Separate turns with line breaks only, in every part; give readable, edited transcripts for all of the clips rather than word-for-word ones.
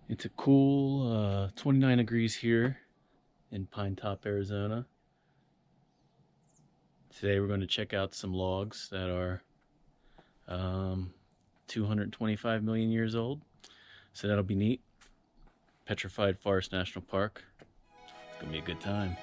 It's a cool 29 degrees here in Pine Top, Arizona. Today we're going to check out some logs that are 225 million years old. So that'll be neat. Petrified Forest National Park. It's going to be a good time.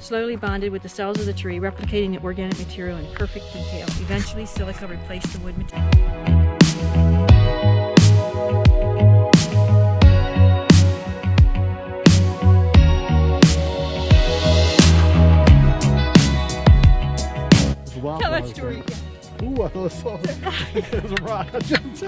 Slowly bonded with the cells of the tree, replicating the organic material in perfect detail. Eventually, silica replaced the wood material.
Tell that story again. Ooh, I thought it was a rock. I jumped.